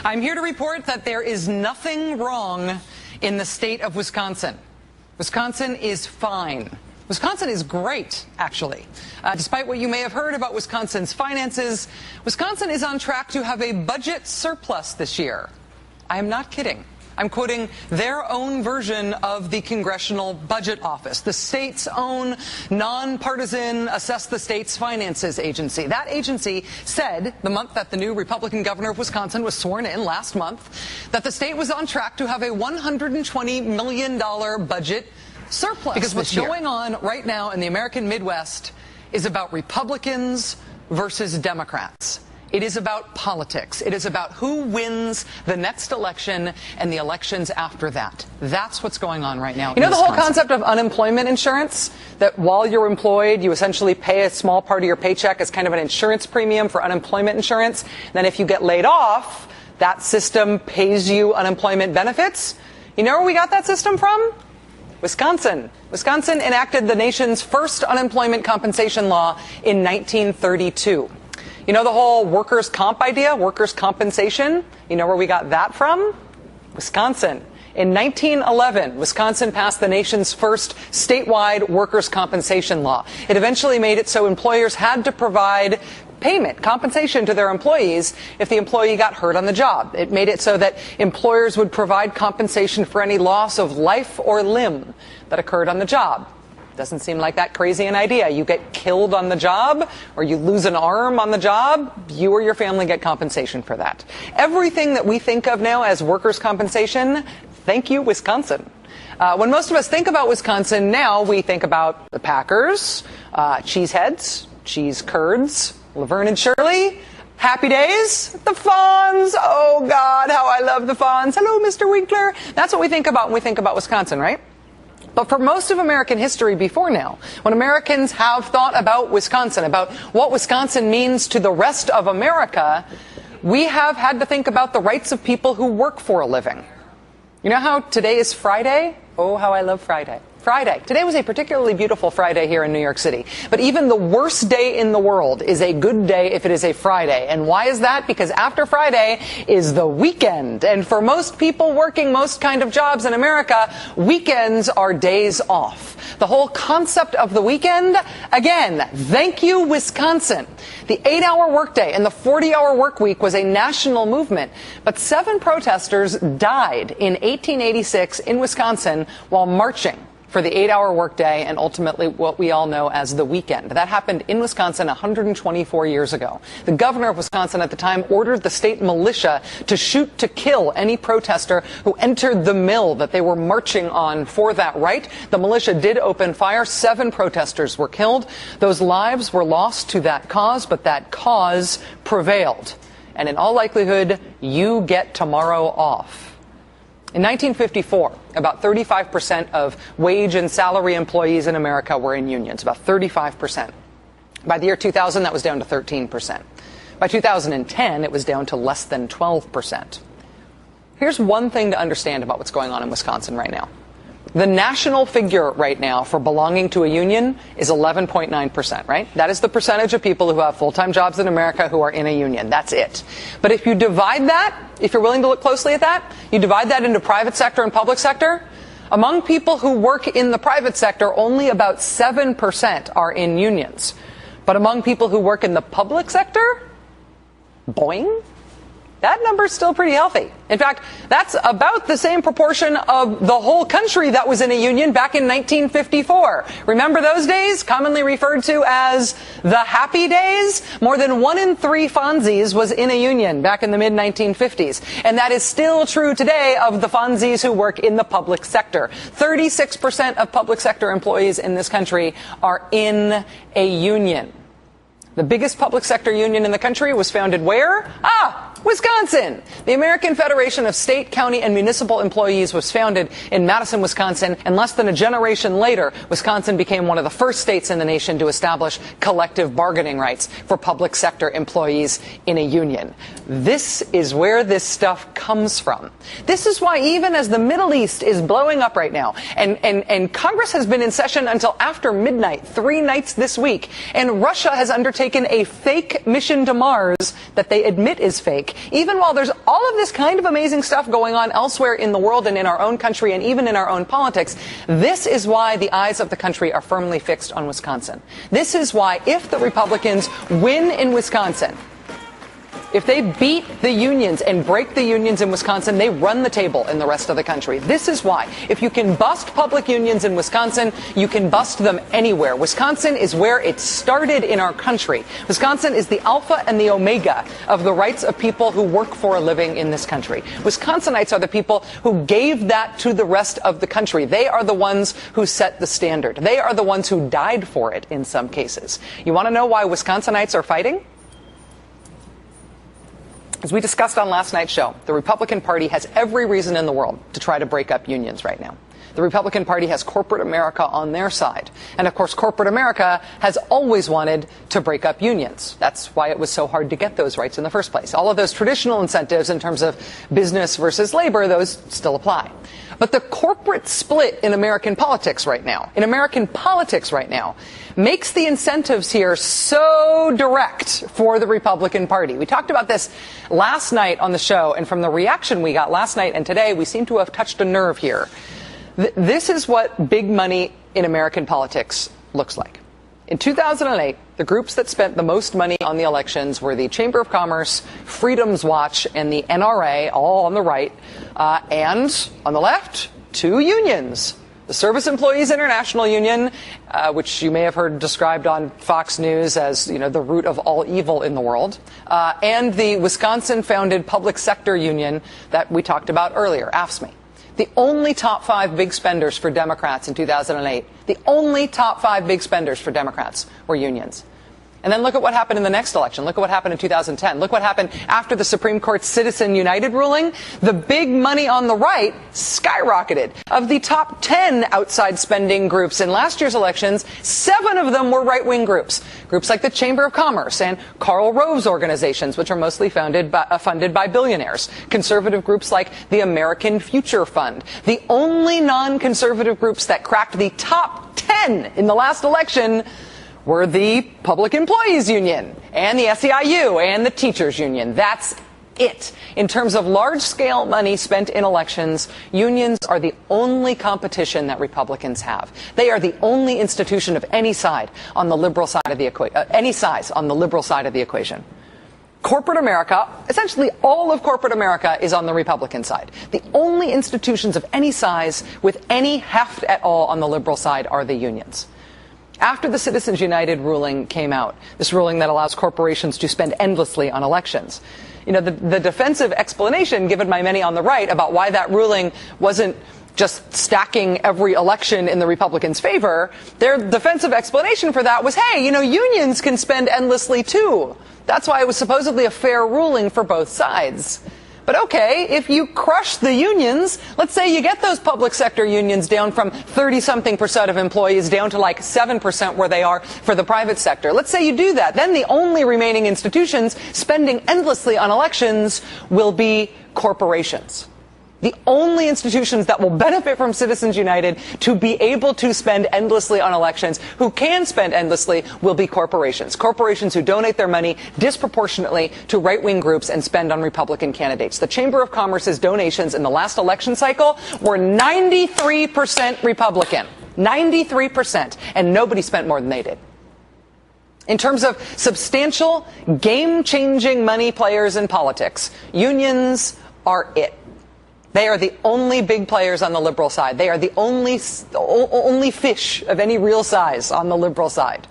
I'm here to report that there is nothing wrong in the state of Wisconsin. Wisconsin is fine. Wisconsin is great, actually. Despite what you may have heard about Wisconsin's finances, Wisconsin is on track to have a budget surplus this year. I am not kidding. I'm quoting their own version of the Congressional Budget Office, the state's own nonpartisan assess the state's finances agency. That agency said the month that the new Republican governor of Wisconsin was sworn in last month that the state was on track to have a $120 million budget surplus. Because what's going on right now in the American Midwest is about Republicans versus Democrats. It is about politics. It is about who wins the next election and the elections after that. That's what's going on right now. You know the whole concept of unemployment insurance? That while you're employed, you essentially pay a small part of your paycheck as kind of an insurance premium for unemployment insurance. Then if you get laid off, that system pays you unemployment benefits. You know where we got that system from? Wisconsin. Wisconsin enacted the nation's first unemployment compensation law in 1932. You know the whole workers' comp idea, workers' compensation? You know where we got that from? Wisconsin. In 1911, Wisconsin passed the nation's first statewide workers' compensation law. It eventually made it so employers had to provide payment, compensation to their employees if the employee got hurt on the job. It made it so that employers would provide compensation for any loss of life or limb that occurred on the job. Doesn't seem like that crazy an idea. You get killed on the job or you lose an arm on the job, you or your family get compensation for that. Everything that we think of now as workers' compensation, thank you, Wisconsin. When most of us think about Wisconsin now, we think about the Packers, Cheeseheads, cheese curds, Laverne and Shirley, Happy Days, the Fonz. Oh, God, how I love the Fonz. Hello, Mr. Winkler. That's what we think about when we think about Wisconsin, right? But for most of American history before now, when Americans have thought about Wisconsin, about what Wisconsin means to the rest of America, we have had to think about the rights of people who work for a living. You know how today is Friday? Oh, how I love Friday. Friday. Today was a particularly beautiful Friday here in New York City. But even the worst day in the world is a good day if it is a Friday. And why is that? Because after Friday is the weekend. And for most people working most kind of jobs in America, weekends are days off. The whole concept of the weekend, again, thank you, Wisconsin. The 8-hour workday and the 40-hour work week was a national movement. But 7 protesters died in 1886 in Wisconsin while marching for the 8-hour workday and ultimately what we all know as the weekend. That happened in Wisconsin 124 years ago. The governor of Wisconsin at the time ordered the state militia to shoot to kill any protester who entered the mill that they were marching on for that right. The militia did open fire. 7 protesters were killed. Those lives were lost to that cause, but that cause prevailed. And in all likelihood, you get tomorrow off. In 1954, about 35% of wage and salary employees in America were in unions, about 35%. By the year 2000, that was down to 13%. By 2010, it was down to less than 12%. Here's one thing to understand about what's going on in Wisconsin right now. The national figure right now for belonging to a union is 11.9%, right? That is the percentage of people who have full-time jobs in America who are in a union. That's it. But if you divide that, if you're willing to look closely at that, you divide that into private sector and public sector, among people who work in the private sector, only about 7% are in unions. But among people who work in the public sector, boing, that number's still pretty healthy. In fact, that's about the same proportion of the whole country that was in a union back in 1954. Remember those days, commonly referred to as the happy days? More than 1 in 3 Fonzies was in a union back in the mid-1950s. And that is still true today of the Fonzies who work in the public sector. 36% of public sector employees in this country are in a union. The biggest public sector union in the country was founded where? Wisconsin. The American Federation of State, County, and Municipal Employees was founded in Madison, Wisconsin, and less than a generation later, Wisconsin became one of the first states in the nation to establish collective bargaining rights for public sector employees in a union. This is where this stuff comes from. This is why even as the Middle East is blowing up right now, and Congress has been in session until after midnight, 3 nights this week, and Russia has undertaken a fake mission to Mars that they admit is fake, week, even while there's all of this kind of amazing stuff going on elsewhere in the world and in our own country and even in our own politics, this is why the eyes of the country are firmly fixed on Wisconsin. This is why if the Republicans win in Wisconsin, if they beat the unions and break the unions in Wisconsin, they run the table in the rest of the country. This is why. If you can bust public unions in Wisconsin, you can bust them anywhere. Wisconsin is where it started in our country. Wisconsin is the alpha and the omega of the rights of people who work for a living in this country. Wisconsinites are the people who gave that to the rest of the country. They are the ones who set the standard. They are the ones who died for it in some cases. You want to know why Wisconsinites are fighting? As we discussed on last night's show, the Republican Party has every reason in the world to try to break up unions right now. The Republican Party has corporate America on their side. And of course, corporate America has always wanted to break up unions. That's why it was so hard to get those rights in the first place. All of those traditional incentives in terms of business versus labor, those still apply. But the corporate split in American politics right now, makes the incentives here so direct for the Republican Party. We talked about this last night on the show, and from the reaction we got last night and today, we seem to have touched a nerve here. This is what big money in American politics looks like. In 2008, the groups that spent the most money on the elections were the Chamber of Commerce, Freedom's Watch, and the NRA, all on the right, and on the left, two unions. The Service Employees International Union, which you may have heard described on Fox News as, the root of all evil in the world, and the Wisconsin-founded public sector union that we talked about earlier, AFSCME. The only top 5 big spenders for Democrats in 2008, the only top 5 big spenders for Democrats were unions. And then look at what happened in the next election. Look at what happened in 2010. Look what happened after the Supreme Court's Citizen United ruling. The big money on the right skyrocketed. Of the top 10 outside spending groups in last year's elections, 7 of them were right-wing groups. Groups like the Chamber of Commerce and Karl Rove's organizations, which are mostly funded by billionaires. Conservative groups like the American Future Fund. The only non-conservative groups that cracked the top 10 in the last election were the Public Employees Union and the SEIU and the Teachers Union. That's it. In terms of large-scale money spent in elections, unions are the only competition that Republicans have. They are the only institution of any side on the liberal side of the equation. Corporate America, essentially all of corporate America, is on the Republican side. The only institutions of any size with any heft at all on the liberal side are the unions. After the Citizens United ruling came out, this ruling that allows corporations to spend endlessly on elections, the defensive explanation given by many on the right about why that ruling wasn't just stacking every election in the Republicans' favor, their defensive explanation for that was, hey, unions can spend endlessly too. That's why it was supposedly a fair ruling for both sides. But okay, if you crush the unions, let's say you get those public sector unions down from 30-something% of employees down to like 7% where they are for the private sector. Let's say you do that. Then the only remaining institutions spending endlessly on elections will be corporations. The only institutions that will benefit from Citizens United to be able to spend endlessly on elections, who can spend endlessly, will be corporations. Corporations who donate their money disproportionately to right-wing groups and spend on Republican candidates. The Chamber of Commerce's donations in the last election cycle were 93% Republican. 93%. And nobody spent more than they did. In terms of substantial, game-changing money players in politics, unions are it. They are the only big players on the liberal side. They are the only fish of any real size on the liberal side.